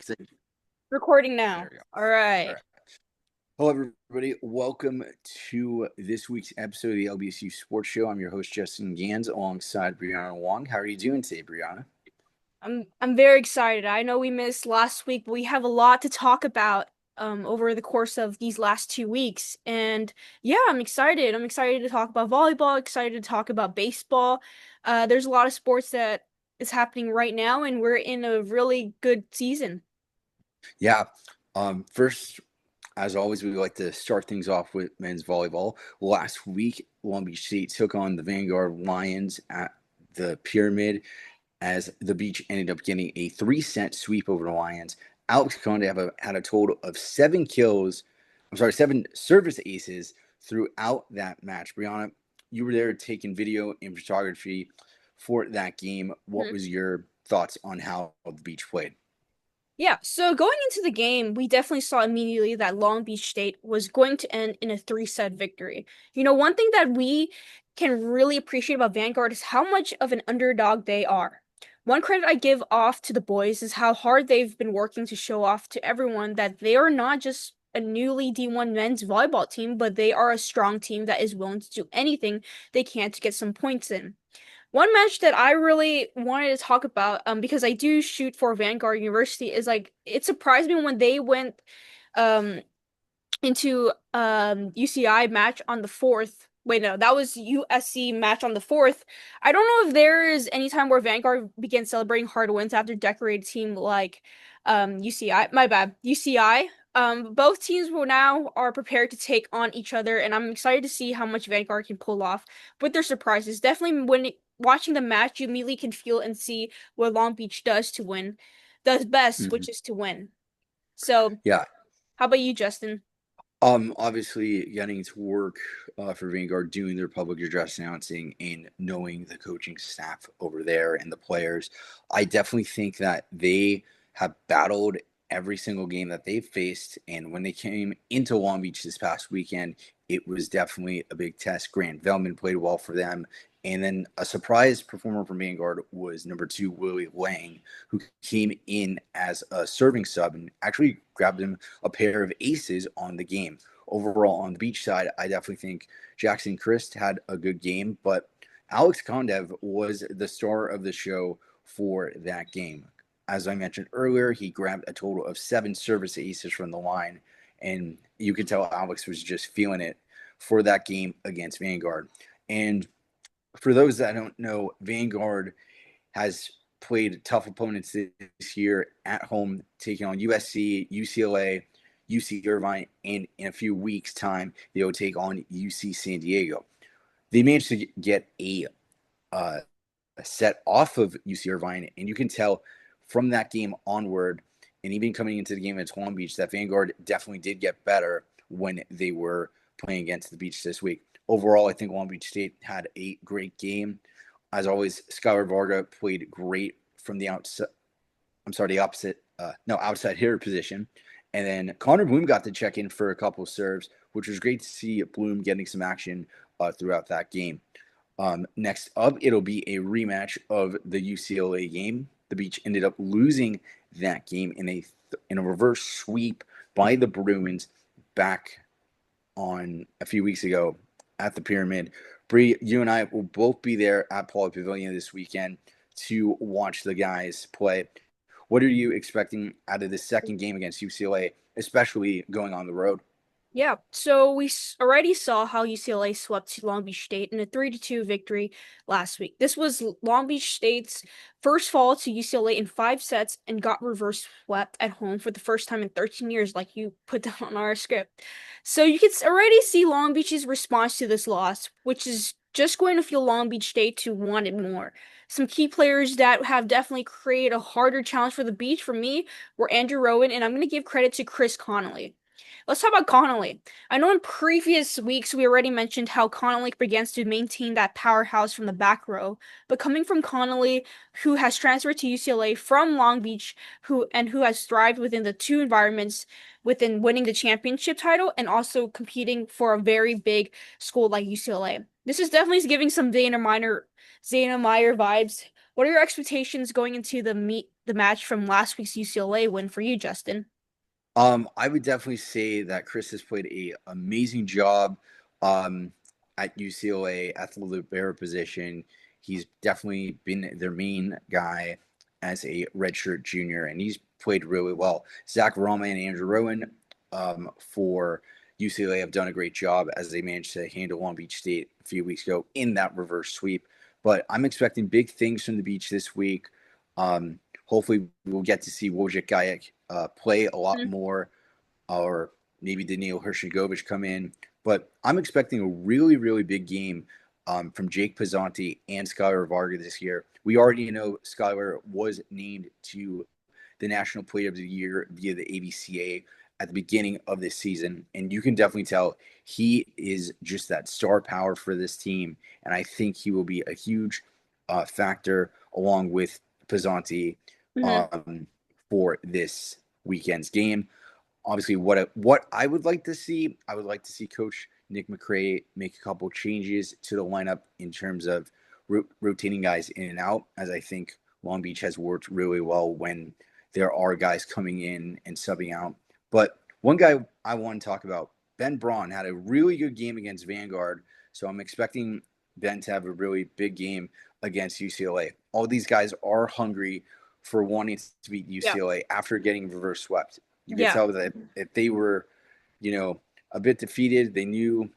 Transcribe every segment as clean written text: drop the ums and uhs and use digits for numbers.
Testing. Recording now. There we go. All All right. right. Hello, everybody. Welcome to this week's episode of the LBSU Sports Show. I'm your host, Justin Gans, alongside Brianna Wong. How are you doing today, Brianna? I'm very excited. I know we missed last week, but we have a lot to talk about over the course of these last 2 weeks. And yeah, I'm excited. I'm excited to talk about volleyball, excited to talk about baseball. There's a lot of sports that is happening right now, and we're in a really good season. Yeah. First, as always, we like to start things off with men's volleyball. Last week, Long Beach State took on the Vanguard Lions at the Pyramid as the Beach ended up getting a three-set sweep over the Lions. Alex Conde had a total of 7 kills. I'm sorry, 7 service aces throughout that match. Brianna, you were there taking video and photography for that game. What was your thoughts on how the Beach played? Yeah, so going into the game, we definitely saw immediately that Long Beach State was going to end in a three-set victory. One thing that we can really appreciate about Vanguard is how much of an underdog they are. One credit I give off to the boys is how hard they've been working to show off to everyone that they are not just a newly D1 men's volleyball team, but they are a strong team that is willing to do anything they can to get some points in. One match that I really wanted to talk about, because I do shoot for Vanguard University, is like it surprised me when they went um into UCI match on the fourth. Wait, no, that was USC match on the fourth. I don't know if there is any time where Vanguard began celebrating hard wins after decorated team like UCI. My bad, UCI. Both teams will now are prepared to take on each other, and I'm excited to see how much Vanguard can pull off with their surprises. Definitely, when watching the match, you immediately can feel and see what Long Beach does best, which Mm-hmm. is to win. So, Yeah. how about you, Justin? Obviously, getting to work for Vanguard, doing their public address announcing, and knowing the coaching staff over there and the players, I definitely think that they have battled every single game that they've faced. And when they came into Long Beach this past weekend, it was definitely a big test. Grant Velman played well for them. And then a surprise performer from Vanguard was number two, Willie Lang, who came in as a serving sub and actually grabbed him a pair of aces on the game. Overall, on the Beach side, I definitely think Jackson Christ had a good game, but Alex Kondev was the star of the show for that game. As I mentioned earlier, he grabbed a total of 7 service aces from the line, and you could tell Alex was just feeling it for that game against Vanguard. And for those that don't know, Vanguard has played tough opponents this year at home, taking on USC, UCLA, UC Irvine, and in a few weeks' time, they'll take on UC San Diego. They managed to get uh, a set off of UC Irvine, and you can tell from that game onward, and even coming into the game at Long Beach, that Vanguard definitely did get better when they were playing against the Beach this week. Overall, I think Long Beach State had a great game. As always, Skylar Varga played great from the outside. I'm sorry, the opposite, no, outside hitter position. And then Connor Bloom got to check in for a couple of serves, which was great to see Bloom getting some action throughout that game. Next up, it'll be a rematch of the UCLA game. The Beach ended up losing that game in a reverse sweep by the Bruins back on a few weeks ago at the Pyramid. Bree, you and I will both be there at Pauley Pavilion this weekend to watch the guys play. What are you expecting out of the second game against UCLA, especially going on the road? Yeah, so we already saw how UCLA swept Long Beach State in a 3-2 victory last week. This was Long Beach State's first fall to UCLA in 5 sets and got reverse swept at home for the first time in 13 years, like you put down on our script. So you can already see Long Beach's response to this loss, which is just going to feel Long Beach State to want it more. Some key players that have definitely created a harder challenge for the Beach for me were Andrew Rowan, and I'm going to give credit to Chris Connolly. Let's talk about Connolly. I know in previous weeks we already mentioned how Connolly begins to maintain that powerhouse from the back row, but coming from Connolly, who has transferred to UCLA from Long Beach, who has thrived within the two environments, within winning the championship title and also competing for a very big school like UCLA. This is definitely giving some Dana Meyer vibes. What are your expectations going into the match from last week's UCLA win for you, Justin? I would definitely say that Chris has played a amazing job um, at UCLA at the libero position. He's definitely been their main guy as a redshirt junior, and he's played really well. Zach Rama and Andrew Rowan for UCLA have done a great job as they managed to handle Long Beach State a few weeks ago in that reverse sweep. But I'm expecting big things from the beach this week. Hopefully, we'll get to see Wojciech Gajek play a lot Mhm. more, or maybe Daniil Hershgovic come in. But I'm expecting a really, really big game from Jake Pizzanti and Skylar Varga this year. We already know Skylar was named to the National Player of the Year via the ABCA at the beginning of this season. And you can definitely tell he is just that star power for this team. And I think he will be a huge factor along with Pizzanti Mhm. um, for this weekend's game. Obviously, what I would like to see, I would like to see Coach Nick McCray make a couple changes to the lineup in terms of rotating guys in and out, as I think Long Beach has worked really well when there are guys coming in and subbing out. But one guy I want to talk about, Ben Braun, had a really good game against Vanguard, so I'm expecting Ben to have a really big game against UCLA. All these guys are hungry for wanting to beat Yeah. UCLA after getting reverse swept. You could Yeah. tell that if they were, a bit defeated, they knew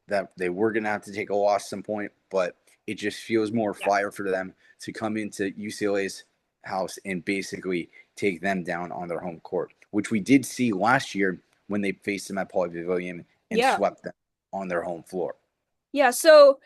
that they were going to have to take a loss at some point, but it just feels more Yeah. fire for them to come into UCLA's house and basically take them down on their home court, which we did see last year when they faced them at Pauley Pavilion and Yeah. swept them on their home floor. Yeah, so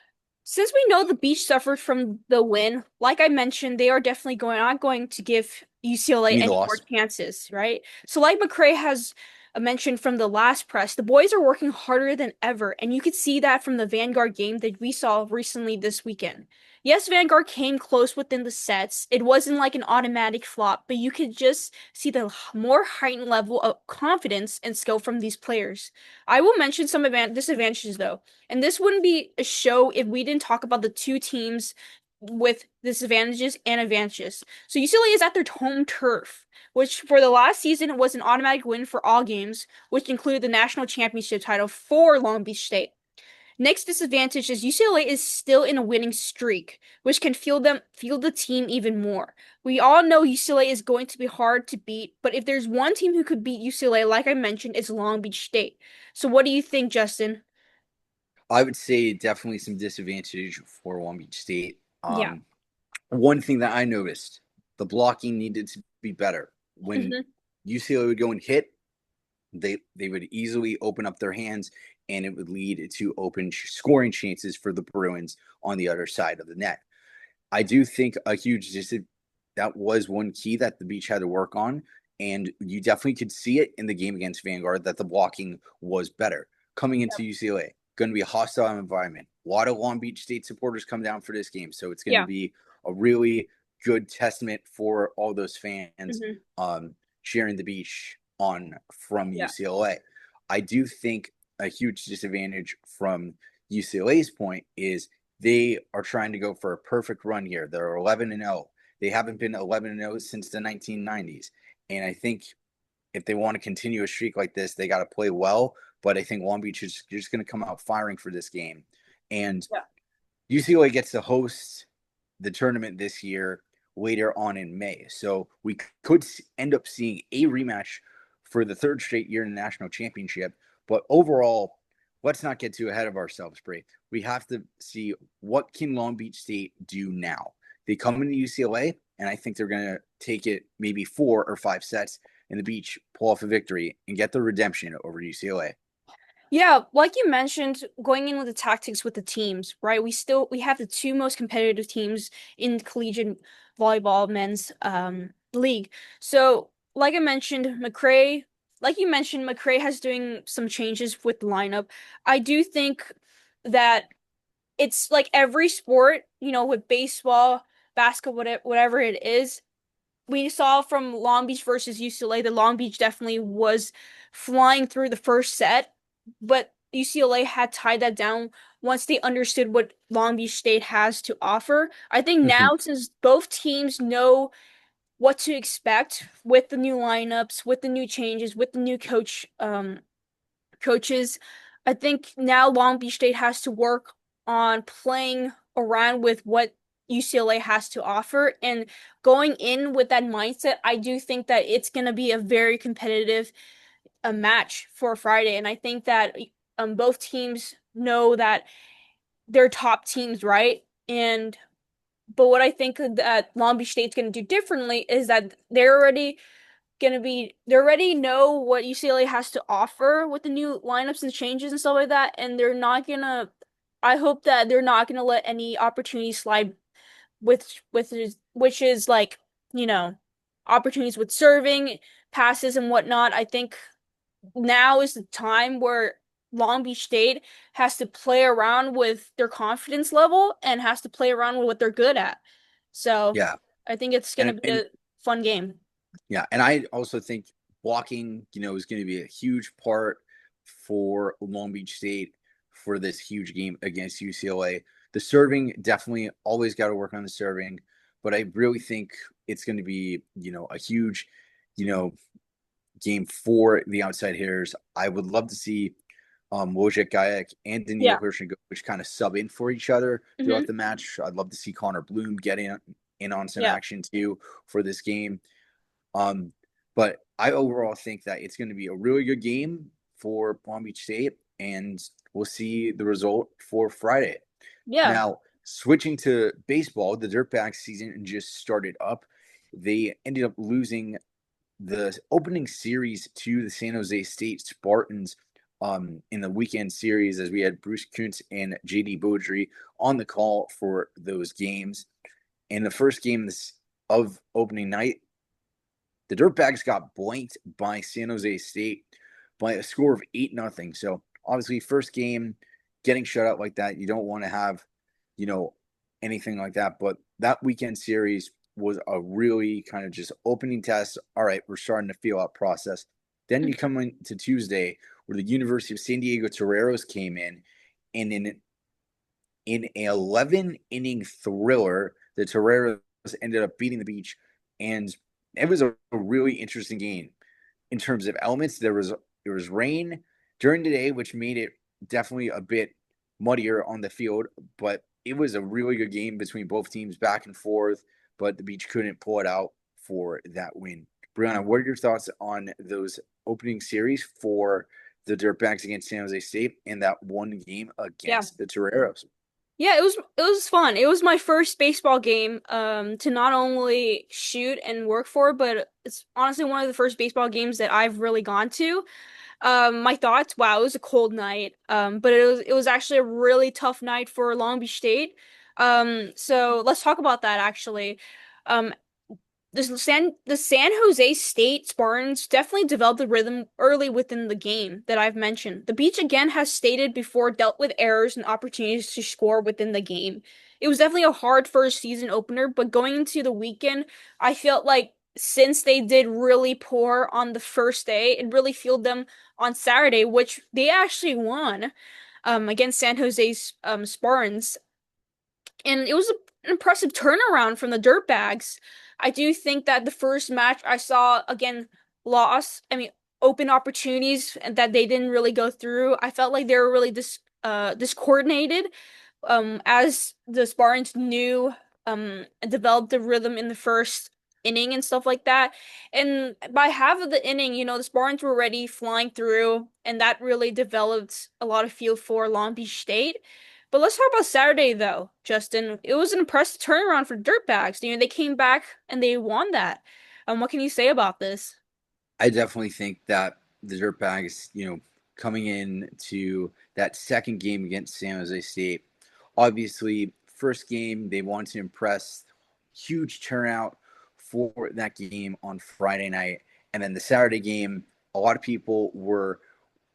since we know the Beach suffered from the win, like I mentioned, they are definitely not going to give UCLA You mean the any more loss? chances, right? So like McCray has mentioned from the last press, the boys are working harder than ever, and you could see that from the Vanguard game that we saw recently this weekend. Yes, Vanguard came close within the sets. It wasn't like an automatic flop, but you could just see the more heightened level of confidence and skill from these players. I will mention some disadvantages though. And this wouldn't be a show if we didn't talk about the two teams with disadvantages and advantages. So UCLA is at their home turf, which for the last season was an automatic win for all games, which included the national championship title for Long Beach State. Next disadvantage is UCLA is still in a winning streak, which can feel the team even more. We all know UCLA is going to be hard to beat, but if there's one team who could beat UCLA, like I mentioned, it's Long Beach State. So what do you think, Justin? I would say definitely some disadvantage for Long Beach State. Yeah. One thing that I noticed, the blocking needed to be better. When Hmm. UCLA would go and hit, they would easily open up their hands, and it would lead to open scoring chances for the Bruins on the other side of the net. I do think a huge that was one key that the Beach had to work on, and you definitely could see it in the game against Vanguard that the blocking was better. Coming into UCLA, going to be a hostile environment. A lot of Long Beach State supporters come down for this game, so it's going to Yeah. be a really good testament for all those fans Hmm. cheering the Beach on from Yeah. UCLA. I do think a huge disadvantage from UCLA's point is they are trying to go for a perfect run here. They're 11-0. They haven't been 11-0 since the 1990s. And I think if they want to continue a streak like this, they got to play well. But I think Long Beach is just going to come out firing for this game. And Yeah. UCLA gets to host the tournament this year later on in May. So we could end up seeing a rematch for the third straight year in the national championship. But overall, let's not get too ahead of ourselves, Bray. We have to see what can Long Beach State do now. They come into UCLA, and I think they're going to take it maybe 4 or 5 sets, and the Beach pull off a victory and get the redemption over UCLA. Yeah, like you mentioned, going in with the tactics with the teams, right? We have the two most competitive teams in collegiate volleyball men's league. So, like you mentioned, McCray has doing some changes with the lineup. I do think that it's like every sport, with baseball, basketball, whatever it is, we saw from Long Beach versus UCLA that Long Beach definitely was flying through the first set, but UCLA had tied that down once they understood what Long Beach State has to offer. I think now, since both teams know what to expect with the new lineups, with the new changes, with the new coaches. I think now Long Beach State has to work on playing around with what UCLA has to offer. And going in with that mindset, I do think that it's going to be a very competitive match for Friday. And I think that both teams know that they're top teams, right? And but what I think that Long Beach State's going to do differently is that they already know what UCLA has to offer with the new lineups and changes and stuff like that, and they're not gonna I hope that they're not gonna let any opportunity slide which is like, you know, opportunities with serving, passes and whatnot. I think now is the time where Long Beach State has to play around with their confidence level and has to play around with what they're good at. So Yeah. I think it's gonna And be and a fun game. yeah, and I also think blocking, is going to be a huge part for Long Beach State for this huge game against UCLA. The serving definitely always got to work on the serving, but I really think it's going to be, a huge, you know, game for the outside hitters. I would love to see Wojciech Gajek and Daniil Yeah. Hirschengovich kind of sub in for each other throughout Hmm. the match. I'd love to see Connor Bloom get in on some Yeah. action too for this game. Um, but I overall think that it's going to be a really good game for Palm Beach State, and we'll see the result for Friday. Yeah. Now, switching to baseball, the Dirtbags season just started up. They ended up losing the opening series to the San Jose State Spartans in the weekend series, as we had Bruce Kuntz and JD Beaudry on the call for those games. In the first game of opening night, the Dirtbags got blanked by San Jose State by a score of 8-0. So obviously, first game getting shut out like that, you don't want to have, you know, anything like that. But that weekend series was a really kind of just opening test. All right, we're starting to feel out process. Then you come into Tuesday where the University of San Diego Toreros came in, and in an 11 inning thriller, the Toreros ended up beating the Beach, and it was a really interesting game in terms of elements. There was rain during the day, which made it definitely a bit muddier on the field, but it was a really good game between both teams, back and forth. But the Beach couldn't pull it out for that win. Brianna, what are your thoughts on those opening series for the Dirtbags against San Jose State and that one game Yeah. against the Toreros? Yeah, it was fun. It was my first baseball game to not only shoot and work for, but it's honestly one of the first baseball games that I've really gone to. My thoughts, wow, it was a cold night. But it was actually a really tough night for Long Beach State. So let's talk about that actually. Um, the San Jose State Spartans definitely developed the rhythm early within the game that I've mentioned. The Beach again has stated before dealt with errors and opportunities to score within the game. It was definitely a hard first season opener, but going into the weekend, I felt like since they did really poor on the first day, it really fueled them on Saturday, which they actually won against San Jose's Spartans. And it was an impressive turnaround from the Dirtbags. I do think that the first match I saw again lost. I mean, open opportunities and that they didn't really go through. I felt like they were really discoordinated. As the Spartans knew and developed the rhythm in the first inning and stuff like that. And by half of the inning, the Spartans were already flying through, and that really developed a lot of feel for Long Beach State. But let's talk about Saturday though, Justin. It was an impressive turnaround for Dirtbags. They came back and they won that. What can you say about this? I definitely think that the Dirtbags, coming in to that second game against San Jose State, obviously, first game, they want to impress. Huge turnout for that game on Friday night. And then the Saturday game, a lot of people were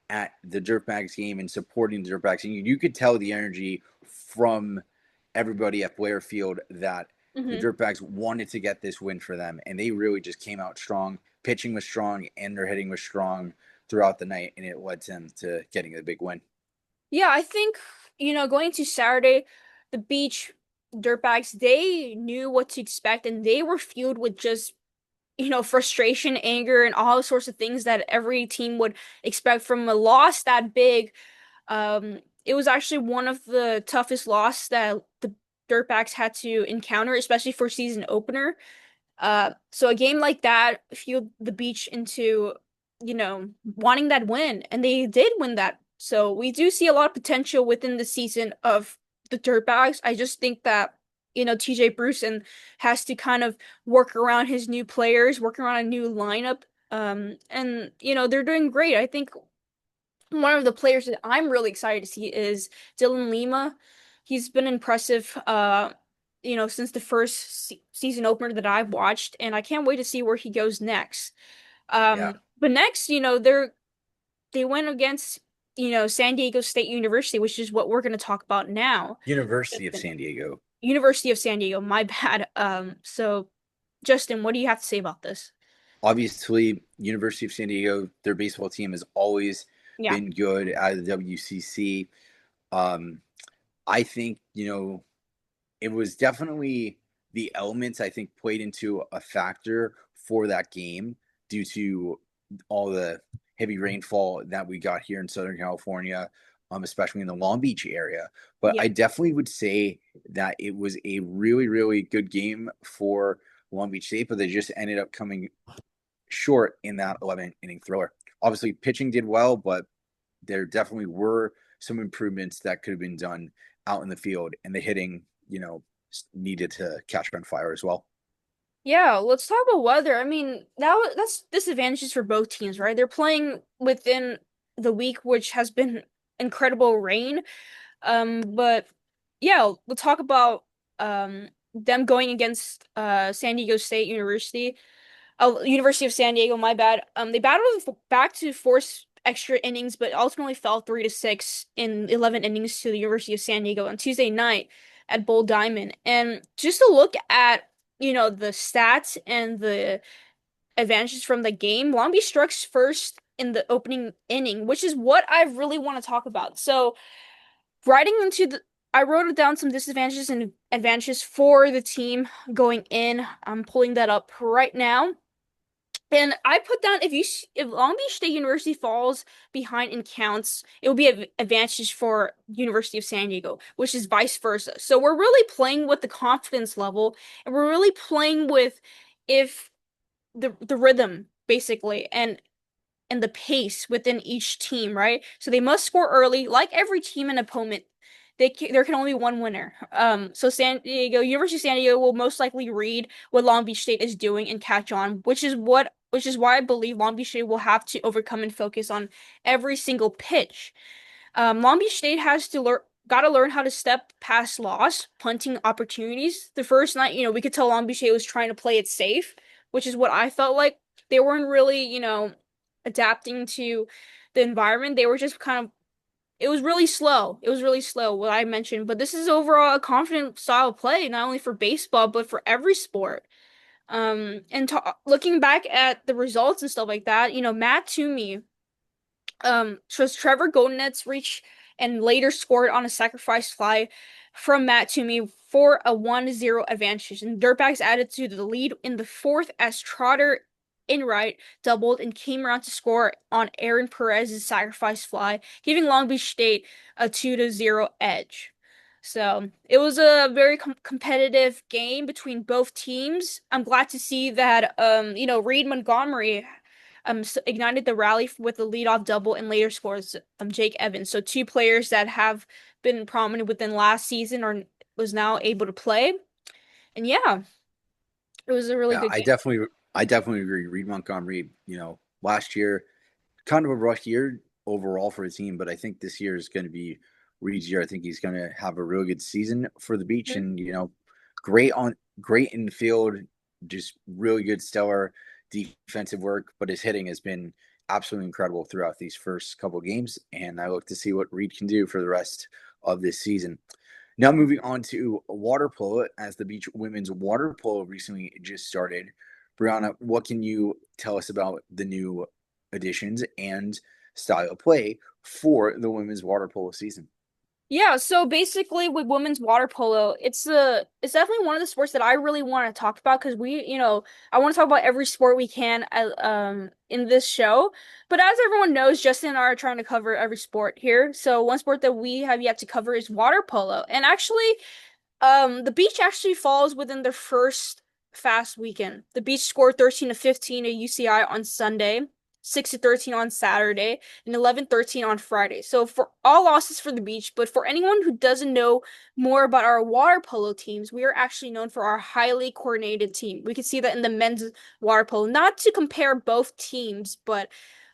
at the Dirtbags game and supporting the Dirtbags. And you could tell the energy from everybody at Blair Field that the Hmm. Dirtbags wanted to get this win for them. And they really just came out strong. Pitching was strong and their hitting was strong throughout the night. And it led them to getting the big win. Yeah, I think, going to Saturday, the Beach Dirtbags, they knew what to expect and they were fueled with just frustration, anger, and all sorts of things that every team would expect from a loss that big. It was actually one of the toughest losses that the Dirtbags had to encounter, especially for season opener. So a game like that fueled the Beach into, wanting that win, and they did win that. So we do see a lot of potential within the season of the Dirtbags. I just think that, TJ Brewson has to kind of work around his new players, work around a new lineup. And they're doing great. I think one of the players that I'm really excited to see is Dylan Lima. He's been impressive, since the first se season opener that I've watched, and I can't wait to see where he goes next. Yeah. But next, they went against, San Diego State University, which is what we're going to talk about now. University of Justin. San Diego. University of San Diego, my bad. So Justin, what do you have to say about this? Obviously, University of San Diego, their baseball team has always Yeah, been good out of the WCC. Um, I think, it was definitely the elements I think played into a factor for that game due to all the heavy rainfall that we got here in Southern California, especially in the Long Beach area. But yeah. I definitely would say that it was a really, really good game for Long Beach State, but they just ended up coming short in that 11 inning thriller. Obviously, pitching did well, but there definitely were some improvements that could have been done out in the field, and the hitting, needed to catch on fire as well. Yeah, let's talk about weather. I mean, that's disadvantages for both teams, right? They're playing within the week, which has been incredible rain. But yeah, we'll talk about them going against San Diego State University. University of San Diego, my bad. They battled back to force extra innings, but ultimately fell 3-6 in 11 innings to the University of San Diego on Tuesday night at Bull Diamond. And just to look at, the stats and the advantages from the game, Long Beach struck first in the opening inning, which is what I really want to talk about. So, writing into the I wrote down some disadvantages and advantages for the team going in. I'm pulling that up right now. And I put down if Long Beach State University falls behind in counts, it will be an advantage for University of San Diego, which is vice versa. So we're really playing with the confidence level, and we're really playing with if the rhythm basically and the pace within each team, right? So they must score early, like every team and opponent. There can only be one winner. So University of San Diego will most likely read what Long Beach State is doing and catch on, which is why I believe Long Beach State will have to overcome and focus on every single pitch. Long Beach State has to got to learn how to step past loss, punting opportunities. The first night, we could tell Long Beach State was trying to play it safe, which is what I felt like. They weren't really, adapting to the environment. They were just kind of it was really slow. It was really slow, what I mentioned. But this is overall a confident style of play, not only for baseball, but for every sport. And looking back at the results and stuff like that, Matt Toomey was Trevor Goldenet's reach and later scored on a sacrifice fly from Matt Toomey for a 1-0 advantage. And Dirtbags added to the lead in the fourth as Trotter Enright doubled and came around to score on Aaron Perez's sacrifice fly, giving Long Beach State a 2-0 edge. So it was a very competitive game between both teams. I'm glad to see that Reed Montgomery ignited the rally with a leadoff double and later scores Jake Evans. So two players that have been prominent within last season or was now able to play. And yeah, it was a really Yeah, good game. I definitely agree. Reed Montgomery, last year, kind of a rough year overall for the team, but I think this year is going to be Reed's year. I think he's going to have a really good season for the Beach, Mhm. and great in the field, just really good, stellar defensive work. But his hitting has been absolutely incredible throughout these first couple of games, and I look to see what Reed can do for the rest of this season. Now moving on to water polo, as the Beach women's water polo recently just started. Brianna, what can you tell us about the new additions and style of play for the women's water polo season? Yeah, so basically with women's water polo, it's definitely one of the sports that I really want to talk about because I want to talk about every sport we can in this show. But as everyone knows, Justin and I are trying to cover every sport here. So one sport that we have yet to cover is water polo. And actually, the Beach actually falls within their first fast weekend. The Beach scored 13 to 15 at UCI on Sunday, 6 to 13 on Saturday, and 11-13 on Friday. So for all losses for the Beach, but for anyone who doesn't know more about our water polo teams, we are actually known for our highly coordinated team. We can see that in the men's water polo. Not to compare both teams, but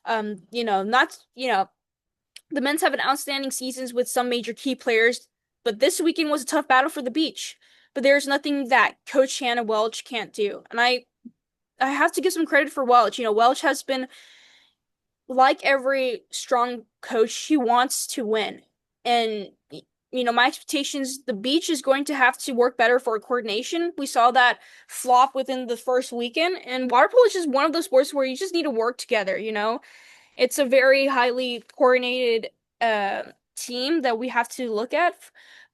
not, the men's have an outstanding seasons with some major key players, but this weekend was a tough battle for the Beach. But there's nothing that Coach Hannah Welch can't do. And I have to give some credit for Welch. Welch has been like every strong coach, he wants to win. And my expectations, the Beach is going to have to work better for coordination. We saw that flop within the first weekend, and water polo is just one of those sports where you just need to work together. It's a very highly coordinated team that we have to look at.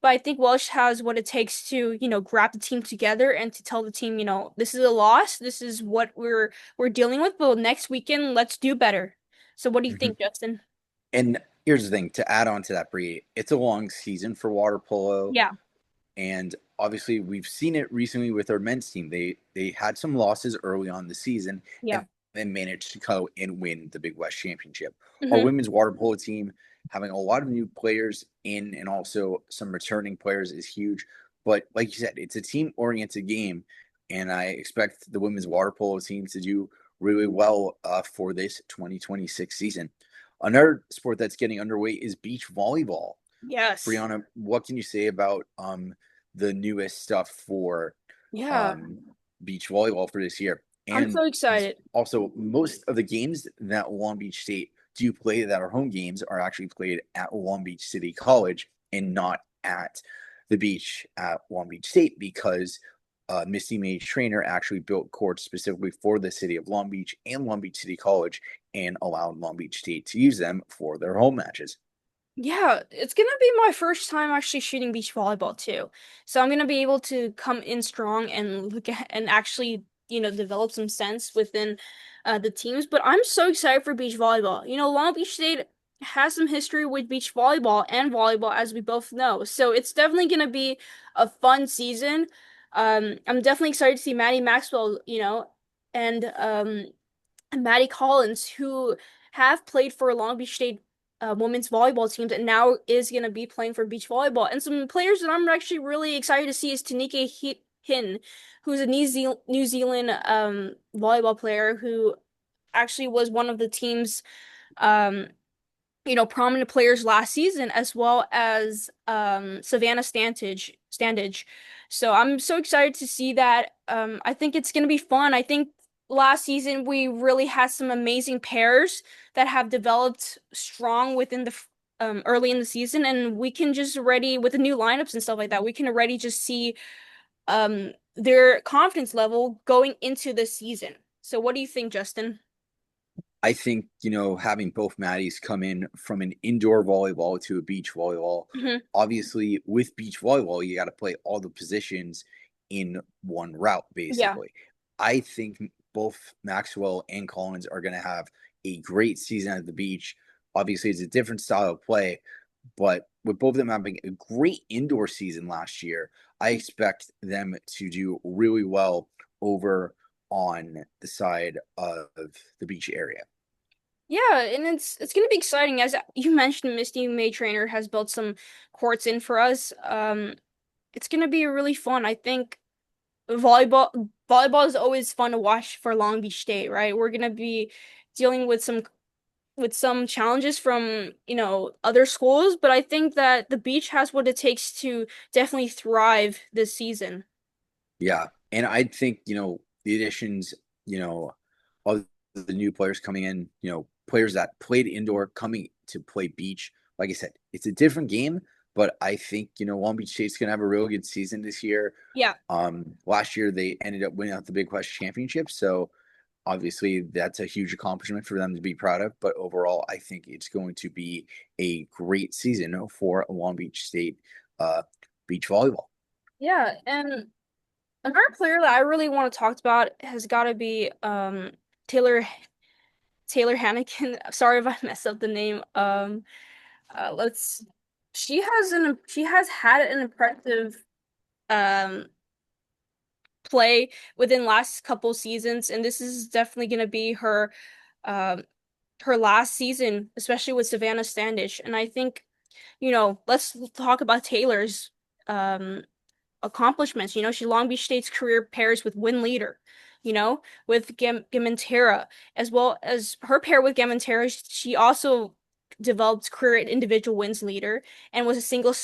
But I think Welsh has what it takes to, grab the team together and to tell the team, this is a loss. This is what we're dealing with. But next weekend, let's do better. So what do you Mhm. think, Justin? And here's the thing to add on to that, Bree, it's a long season for water polo. Yeah, And obviously, we've seen it recently with our men's team. They had some losses early on the season yeah. and then managed to go and win the Big West Championship. Our Hmm. women's water polo team having a lot of new players in and also some returning players is huge. But like you said, it's a team oriented game, and I expect the women's water polo team to do really well for this 2026 season. Another sport that's getting underway is beach volleyball. Yes. Brianna, what can you say about the newest stuff for Yeah. um, beach volleyball for this year? I'm And so excited. also, most of the games that Long Beach State do play that are home games are actually played at Long Beach City College and not at the beach at Long Beach State because Misty Mage Trainer actually built courts specifically for the city of Long Beach and Long Beach City College and allowed Long Beach State to use them for their home matches. Yeah, it's gonna be my first time actually shooting beach volleyball too. So I'm gonna be able to come in strong and look at and actually, develop some sense within the teams. But I'm so excited for beach volleyball. Long Beach State has some history with beach volleyball and volleyball, as we both know. So it's definitely gonna be a fun season. I'm definitely excited to see Maddie Maxwell, and Maddie Collins, who have played for Long Beach State women's volleyball teams and now is going to be playing for beach volleyball. And some players that I'm actually really excited to see is Tanike Hin, who's a New Zealand volleyball player who actually was one of the team's um, prominent players last season, as well as Savannah Standage. So I'm so excited to see that. I think it's going to be fun. I think last season we really had some amazing pairs that have developed strong within the early in the season, and we can just already with the new lineups and stuff like that, we can already just see their confidence level going into the season. So what do you think, Justin? I think, having both Maddies come in from an indoor volleyball to a beach volleyball, Hmm. obviously with beach volleyball, you got to play all the positions in one route, Yeah. basically. I think both Maxwell and Collins are going to have a great season at the beach. Obviously, it's a different style of play, but with both of them having a great indoor season last year, I expect them to do really well over on the side of the beach area. Yeah, and it's gonna be exciting. As you mentioned, Misty May Trainer has built some courts in for us. It's gonna be really fun. I think volleyball is always fun to watch for Long Beach State, right? We're gonna be dealing with some challenges from, other schools, but I think that the beach has what it takes to definitely thrive this season. Yeah. And I think, the additions, of the new players coming in, players that played indoor coming to play beach. Like I said, it's a different game, but I think, Long Beach State's gonna have a real good season this year. Yeah. Last year they ended up winning out the Big West Championship. So Obviously, that's a huge accomplishment for them to be proud of. But overall, I think it's going to be a great season for Long Beach State uh, beach volleyball. Yeah, and another player that I really want to talk about has got to be Taylor Taylor Hannigan. Sorry if I messed up the name. Let's. She has had an impressive um play within last couple seasons, and this is definitely going to be um her last season, especially with Savannah Standish. And I think, let's talk about Taylor's um accomplishments. She Long Beach State's career pairs with win leader, with Gamantera, as well as her pair with Gamantera. She also developed career individual wins leader and was a single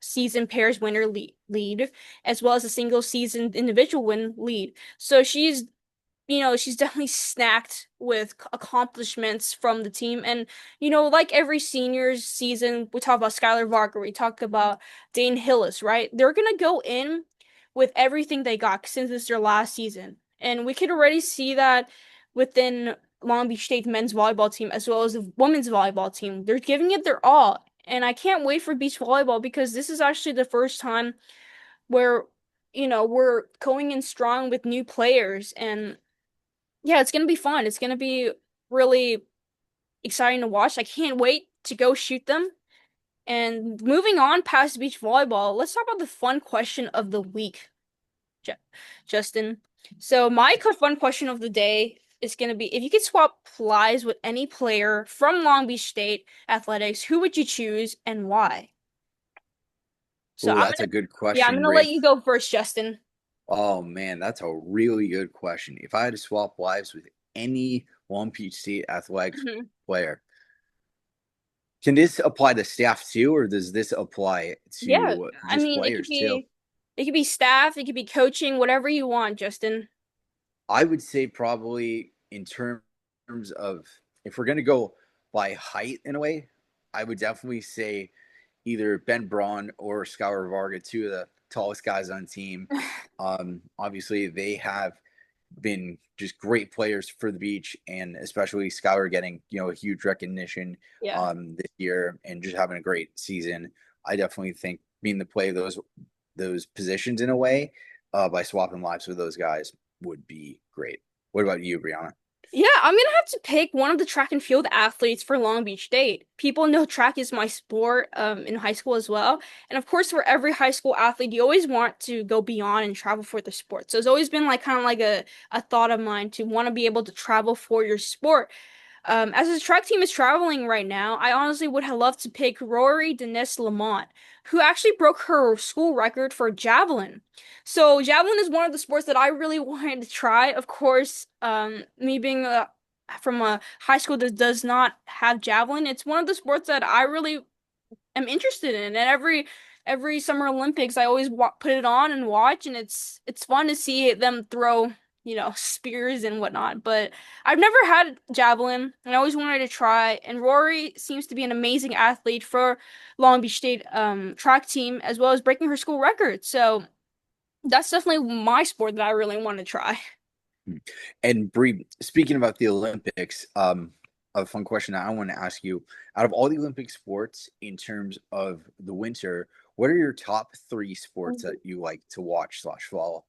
season pairs winner lead, as well as a single season individual win lead. So she's definitely snacked with accomplishments from the team. And, like every senior's season, we talk about Skylar Varga, we talk about Dane Hillis, right? They're going to go in with everything they got since it's their last season. And we could already see that within Long Beach State men's volleyball team as well as the women's volleyball team. They're giving it their all. And I can't wait for beach volleyball because this is actually the first time where, we're going in strong with new players. And yeah, it's gonna be fun. It's gonna be really exciting to watch. I can't wait to go shoot them. And moving on past beach volleyball, let's talk about the fun question of the week, Ju- Justin. So my fun question of the day is gonna be if you could swap lives with any player from Long Beach State Athletics, who would you choose and why? So Oh, that's a good I'm question, gonna let Bree. you go first, Justin. Oh man, that's a really good question. If I had to swap lives with any Long Beach State athletics Mhm. player, can this apply to staff too, or does this apply Yeah, to I just mean players too? it could be staff, it could be coaching, whatever you want, Justin. I would say probably in terms of if we're gonna go by height in a way, I would definitely say either Ben Braun or Skylar Varga, two of the tallest guys on the team. Obviously, they have been just great players for the beach, and especially Skylar getting a huge recognition Yeah. this year and just having a great season. I definitely think being to play those positions in a way by swapping lives with those guys would be great. What about you, Brianna? Yeah, I'm gonna have to pick one of the track and field athletes for Long Beach State. People know track is my sport in high school as well. And of course, for every high school athlete, you always want to go beyond and travel for the sport. So it's always been like kind of like a thought of mine to want to be able to travel for your sport. As the track team is traveling right now, I honestly would have loved to pick Rory Denise Lamont, who actually broke her school record for javelin. So javelin is one of the sports that I really wanted to try. Of course, me being from a high school that does not have javelin, it's one of the sports that I really am interested in. And every Summer Olympics, I always wa put it on and watch, and it's fun to see them throw, spears and whatnot. But I've never had javelin, and I always wanted to try. And Rory seems to be an amazing athlete for Long Beach State track team, as well as breaking her school record. So that's definitely my sport that I really want to try. And Bree, speaking about the Olympics, a fun question that I want to ask you: out of all the Olympic sports, in terms of the winter, what are your top three sports that you like to watch slash follow?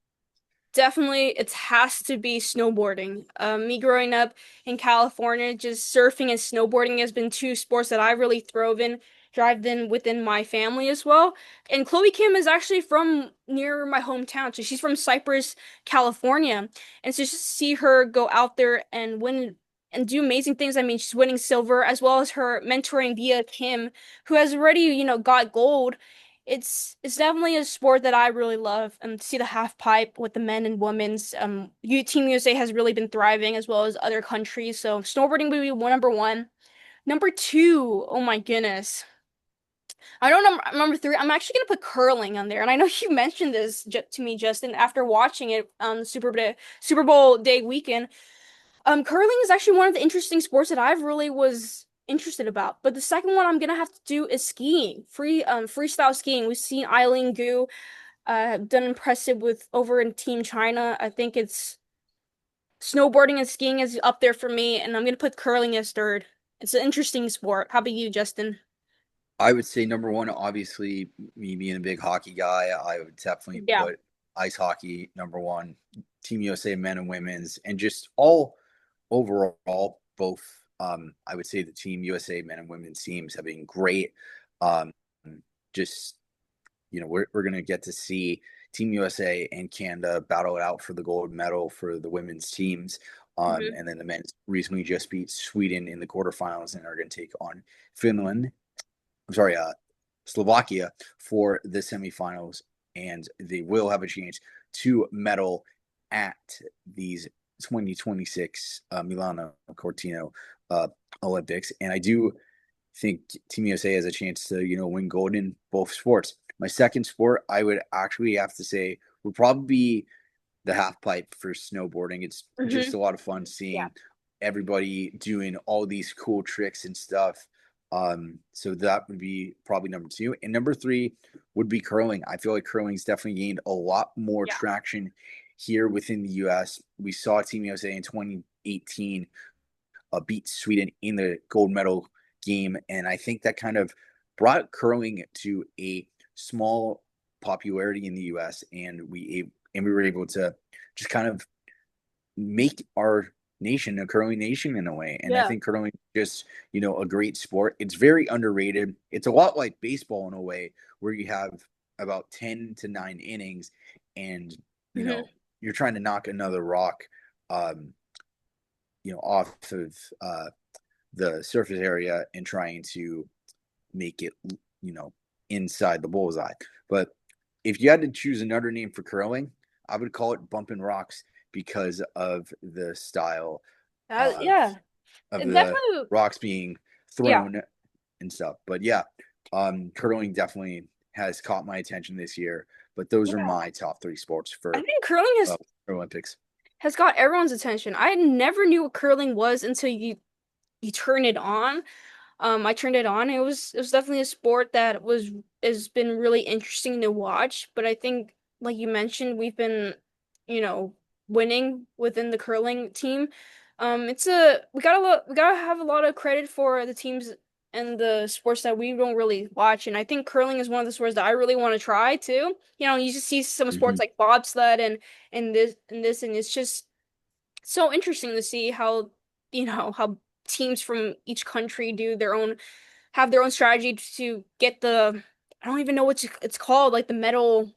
Definitely, it has to be snowboarding. Me growing up in California, just surfing and snowboarding has been two sports that I really thrived in within my family as well. And Chloe Kim is actually from near my hometown, so she's from Cypress, California. And so just to see her go out there and win and do amazing things. I mean, she's winning silver as well as her mentoring via Kim, who has already, got gold. It's definitely a sport that I really love and see the half pipe with the men and women's Team USA has really been thriving as well as other countries. So snowboarding would be number one. Number two, oh my goodness. I don't know number three. I'm actually gonna put curling on there. And I know you mentioned this to me, Justin, after watching it on Super Bowl day weekend. Curling is actually one of the interesting sports that I've really was interested about. But the second one I'm gonna have to do is skiing. Freestyle skiing. We've seen Eileen Gu done impressive with over in Team China. I think it's snowboarding and skiing is up there for me, and I'm gonna put curling as third. It's an interesting sport. How about you, Justin? I would say number one, obviously, me being a big hockey guy, I would definitely Yeah. put ice hockey number one, Team USA men and women's, and just all overall, both. I would say the Team USA men and women's teams have been great. Um, just we're gonna get to see Team USA and Canada battle it out for the gold medal for the women's teams. Hmm. And then the men's recently just beat Sweden in the quarterfinals and are going to take on Finland. I'm sorry, Slovakia for the semifinals, and they will have a chance to medal at these 2026 Milano Cortina uh, Olympics. And I do think Team USA has a chance to win gold in both sports. My second sport, I would actually have to say, would probably be the half pipe for snowboarding. It's just Hmm. a lot of fun Yeah. seeing everybody doing all these cool tricks and stuff. So that would be probably number two. And number three would be curling. I feel like curling's definitely gained a lot more Yeah. traction here within the US. We saw Team USA in 2018 beat Sweden in the gold medal game. And I think that kind of brought curling to a small popularity in the US. And we were able to just kind of make our nation a curling nation in a way. And I Yeah. think curling is just, a great sport. It's very underrated. It's a lot like baseball in a way where you have about 10 to 9 innings and, you Hmm. know, you're trying to knock another rock, um, off of the surface area and trying to make it, you know, inside the bullseye. But if you had to choose another name for curling, I would call it bumping rocks because of the style of Yeah. the Definitely. rocks being Yeah. thrown and stuff. But yeah, curling definitely has caught my attention this year. But those are Yeah. my top three sports I for think curling Olympics. has got everyone's attention. I never knew what curling was until you turn it on. I turned it on. It was definitely a sport that has been really interesting to watch. But I think, like you mentioned, we've been, you know, winning within the curling team. It's a we gotta have a lot of credit for the teams and the sports that we don't really watch. And I think curling is one of the sports that I really want to try too. You just see some sports Mm-hmm. like bobsled and it's just so interesting to see how how teams from each country do their own have their own strategy to get the I don't even know what it's called, like the medal.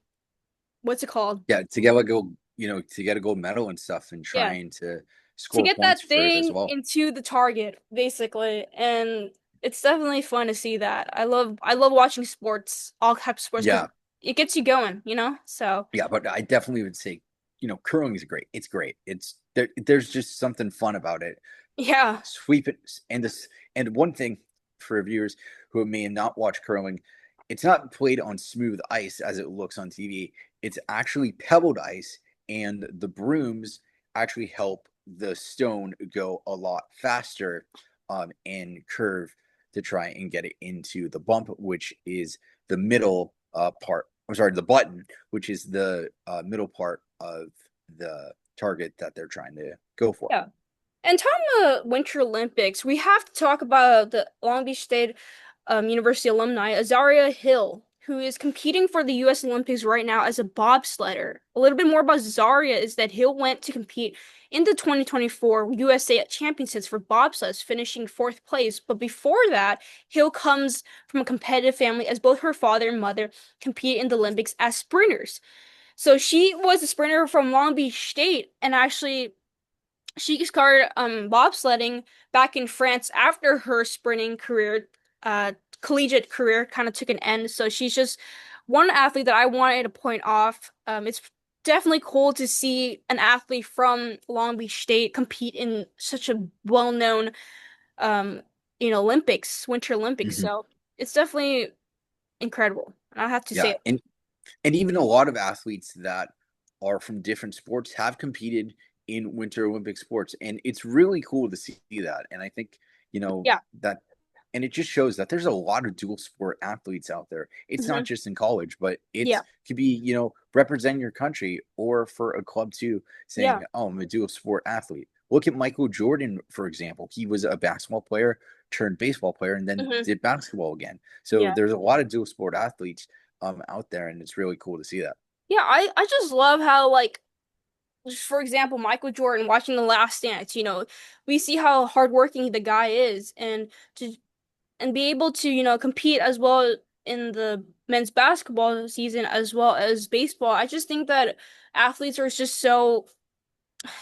What's it called? Yeah, to get like to get a gold medal and stuff, and Yeah, trying to to score get points that for it as thing well. into the target, basically. And it's definitely fun to see that. I love watching sports, all types of sports, because Yeah, it gets you going. So yeah, but I definitely would say, curling is great. It's great. There's just something fun about it. yeah, Sweep it and one thing for viewers who may not watch curling, it's not played on smooth ice as it looks on TV. It's actually pebbled ice, and the brooms actually help the stone go a lot faster and curve to try and get it into the bump, which is the middle part. I'm sorry, the button, which is the middle part of the target that they're trying to go for. yeah. And talking about Winter Olympics, we have to talk about the Long Beach State University alumni, Azaria Hill, who is competing for the U.S. Olympics right now as a bobsledder. A little bit more about Azaria is that Hill went to compete in the 2024 USA Championships for bobsleds, finishing fourth place. But before that, Hill comes from a competitive family as both her father and mother compete in the Olympics as sprinters. So she was a sprinter from Long Beach State and actually she started bobsledding back in France after her sprinting career, collegiate career kind of took an end. So she's just one athlete that I wanted to point off. It's definitely cool to see an athlete from Long Beach State compete in such a well-known um, Olympics, Winter Olympics. Mm-hmm. So it's definitely incredible. I have to say Yeah, it. and even a lot of athletes that are from different sports have competed in Winter Olympic sports, and it's really cool to see that. And I think Yeah. that, and it just shows that there's a lot of dual sport athletes out there. It's not Hmm. just in college, but Yeah. it's could be, representing your country or for a club too, Yeah. saying, "Oh, I'm a dual sport athlete." Look at Michael Jordan, for example. He was a basketball player turned baseball player and then Hmm. did basketball again. So Yeah. there's a lot of dual sport athletes out there, and it's really cool to see that. Yeah, I just love how like just for example, Michael Jordan watching The Last Dance, we see how hardworking the guy is to and be able to, compete as well in the men's basketball season as well as baseball. I just think that athletes are just so,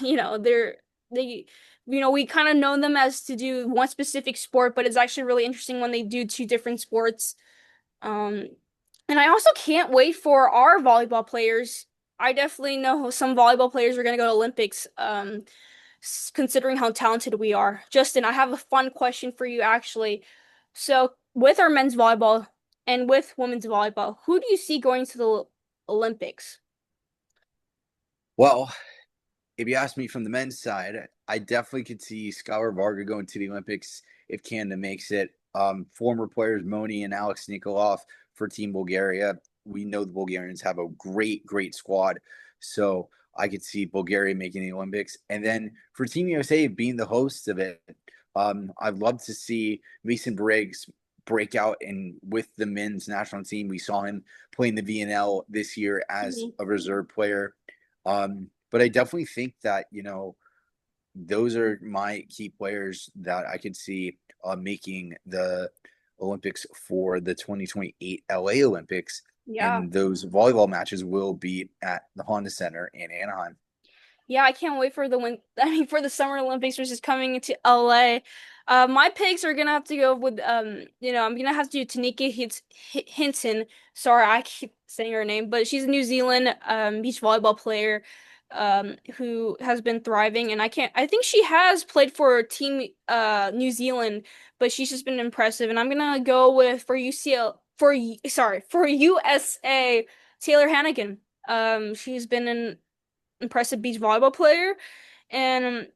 they we kind of know them as to do one specific sport, but it's actually really interesting when they do two different sports. Um, and I also can't wait for our volleyball players. I definitely know some volleyball players are going to go to Olympics, considering how talented we are. Justin, I have a fun question for you, actually. So, with our men's volleyball and with women's volleyball, who do you see going to the Olympics? Well, if you ask me from the men's side, I definitely could see Skylar Varga going to the Olympics if Canada makes it. Former players Moni and Alex Nikolov for Team Bulgaria. We know the Bulgarians have a great, great squad. So I could see Bulgaria making the Olympics. And then for Team USA being the hosts of it, I'd love to see Mason Briggs break out and with the men's national team. We saw him playing the VNL this year as Mhm. a reserve player. But I definitely think that, those are my key players that I could see making the Olympics for the 2028 LA Olympics. Yeah. And those volleyball matches will be at the Honda Center in Anaheim. Yeah, I can't wait for the for the Summer Olympics, which is coming into LA. My picks are gonna have to go with I'm gonna have to do Tanika Hinton. Sorry, I keep saying her name, but she's a New Zealand beach volleyball player who has been thriving, and I think she has played for Team New Zealand, but she's just been impressive. And I'm gonna go with for UCL for USA Taylor Hannigan. She's been an impressive beach volleyball player. And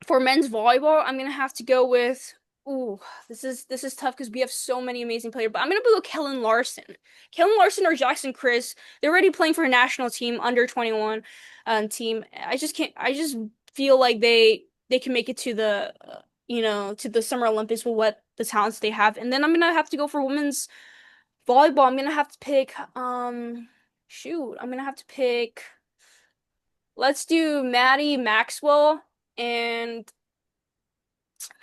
for men's volleyball, I'm gonna have to go with. Ooh, this is tough because we have so many amazing players. But I'm gonna go Kellen Larson. Kellen Larson or Jackson Chris. They're already playing for a national team, under 21 team. I just can't. I just feel like they can make it to the to the Summer Olympics with what the talents they have. And then I'm gonna have to go for women's volleyball. I'm gonna have to pick. Shoot, I'm gonna have to pick. Let's do and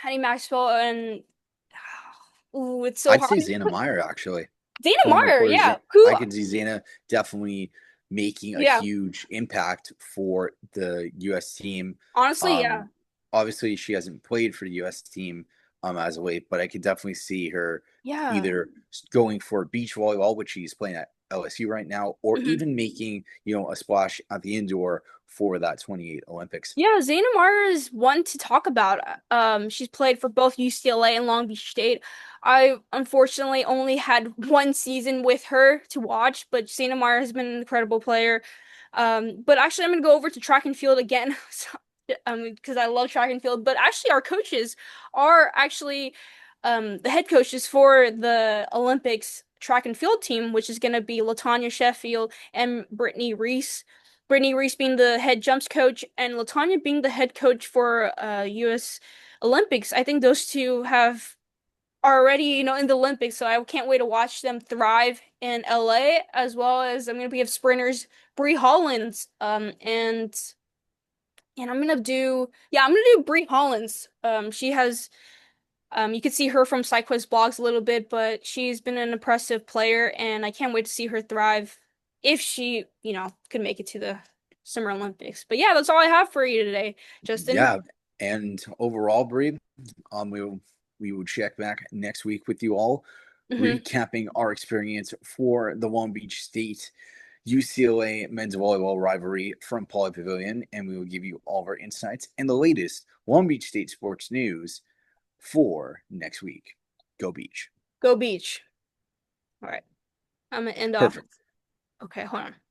Maddie Maxwell and ooh, it's so I'd hard. say Xana Meyer, actually. Dana Former Meyer, players, yeah. Who? I could see Xana definitely making a Yeah. huge impact for the U.S. team. Honestly, yeah. Um, Obviously, she hasn't played for the U.S. team as of late, but I could definitely see her Yeah. either going for beach volleyball, which she's playing at LSU right now, or Hmm. even making a splash at the indoor for that 28 Olympics. Yeah, Zaina Mara is one to talk about. She's played for both UCLA and Long Beach State. I unfortunately only had one season with her to watch, but Zaina Mara has been an incredible player. But actually, I'm gonna go over to track and field again, because I love track and field. But actually, our coaches are actually the head coaches for the Olympics track and field team, which is gonna be Latanya Sheffield and Brittany Reese. Brittany Reese being the head jumps coach and Latanya being the head coach for US Olympics. I think those two have are already, in the Olympics, so I can't wait to watch them thrive in LA, as well as I'm gonna be have sprinters Bree Hollins and I'm gonna do Bree Hollins. She has you could see her from SideQuest blogs a little bit, but she's been an impressive player, and I can't wait to see her thrive if she, could make it to the Summer Olympics. But yeah, that's all I have for you today, Justin. Yeah, and overall, Bree, we will check back next week with you all, Hmm. recapping our experience for the Long Beach State UCLA men's volleyball rivalry from Pauley Pavilion, and we will give you all of our insights and the latest Long Beach State sports news for next week. Go Beach. Go Beach. All right, I'm gonna end off. Perfect. Okay, hold on.